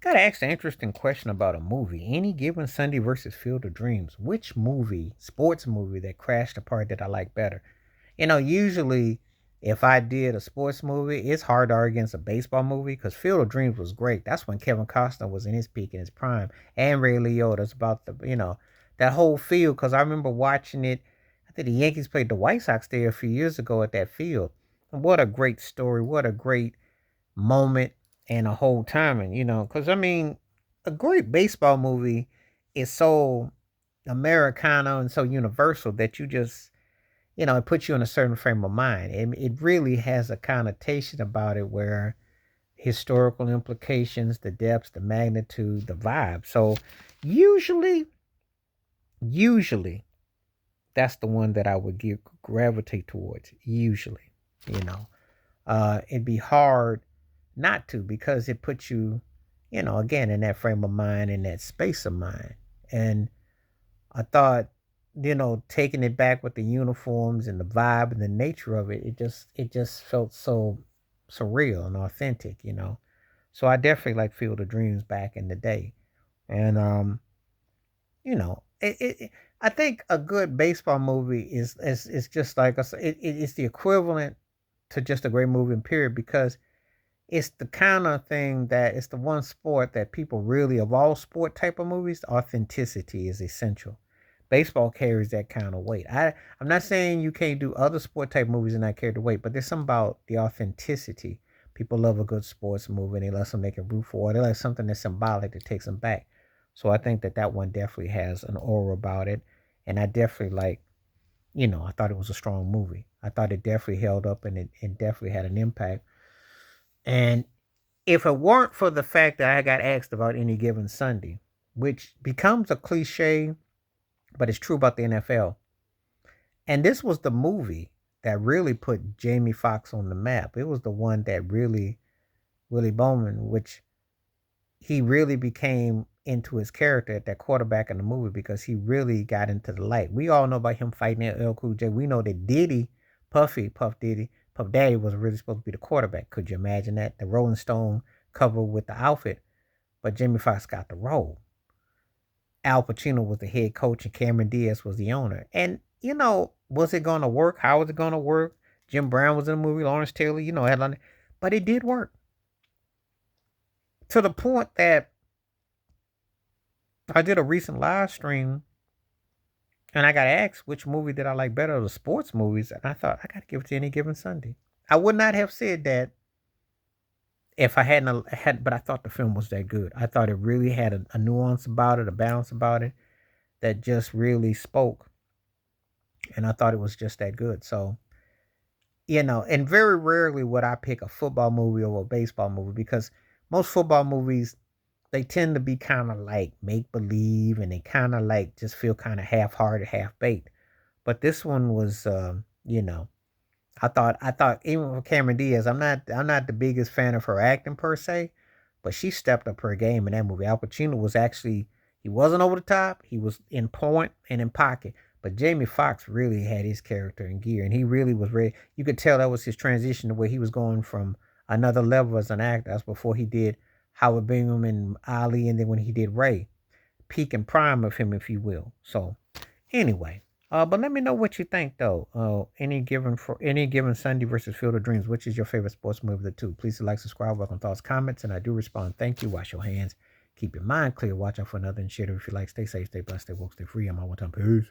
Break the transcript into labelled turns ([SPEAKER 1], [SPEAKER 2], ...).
[SPEAKER 1] Gotta ask an interesting question about a movie. Any given Sunday versus Field of Dreams. Which movie, sports movie, that crashed the part that I like better? Usually if I did a sports movie, it's hard to argue against a baseball movie because Field of Dreams was great. That's when Kevin Costner was in his peak, in his prime, and Ray Liotta's about that whole field. Because I remember watching it. I think the Yankees played the White Sox there a few years ago at that field. And what a great story! What a great moment and a whole timing. Because I mean, a great baseball movie is so Americana and so universal that you just it puts you in a certain frame of mind. It really has a connotation about it where historical implications, the depths, the magnitude, the vibe. So usually, usually that's the one that I would gravitate towards. Usually, you know, it'd be hard not to because it puts you, again in that frame of mind, in that space of mind. And I thought, taking it back with the uniforms and the vibe and the nature of it, it just felt so surreal and authentic. So I definitely like Field of Dreams back in the day. And I think a good baseball movie is just like it's the equivalent to just a great movie in period because it's the kind of thing that it's the one sport that people really, of all sport type of movies, authenticity is essential. Baseball carries that kind of weight. I'm not saying you can't do other sport type movies and not carry the weight, but there's something about the authenticity. People love a good sports movie and they love something they can root for. They like something that's symbolic that takes them back. So I think that one definitely has an aura about it, and I definitely I thought it was a strong movie. I thought it definitely held up and it definitely had an impact. And if it weren't for the fact that I got asked about Any Given Sunday, which becomes a cliche, but it's true about the NFL. And this was the movie that really put Jamie Foxx on the map. It was the one that really, Willie Bowman, which he really became into his character at that quarterback in the movie because he really got into the light. We all know about him fighting L Cool J. We know that Diddy, Puff Diddy, Puff Daddy was really supposed to be the quarterback. Could you imagine that? The Rolling Stone cover with the outfit, but Jamie Foxx got the role. Al Pacino was the head coach and Cameron Diaz was the owner. And, was it going to work? How was it going to work? Jim Brown was in the movie, Lawrence Taylor, headline. But it did work to the point that I did a recent live stream and I got asked which movie did I like better of the sports movies. And I thought, I got to give it to Any Given Sunday. I would not have said that if I hadn't had, but I thought the film was that good. I thought it really had a nuance about it, a balance about it that just really spoke. And I thought it was just that good. So, and very rarely would I pick a football movie over a baseball movie because most football movies, they tend to be kind of like make believe and they kind of like just feel kind of half hearted, half baked. But this one was, I thought even with Cameron Diaz, I'm not the biggest fan of her acting per se, but she stepped up her game in that movie. Al Pacino was actually he wasn't over the top. He was in point and in pocket. But Jamie Foxx really had his character in gear, and he really was ready. You could tell that was his transition to where he was going from another level as an actor. That's before he did Howard Bingham and Ali, and then when he did Ray, peak and prime of him, if you will. So anyway, but let me know what you think though. Any given Sunday versus Field of Dreams, which is your favorite sports movie of the two? Please like, subscribe, welcome thoughts, comments, and I do respond. Thank you. Wash your hands. Keep your mind clear. Watch out for another and share it if you like. Stay safe, stay blessed, stay woke, stay free. I'm out one time. Peace.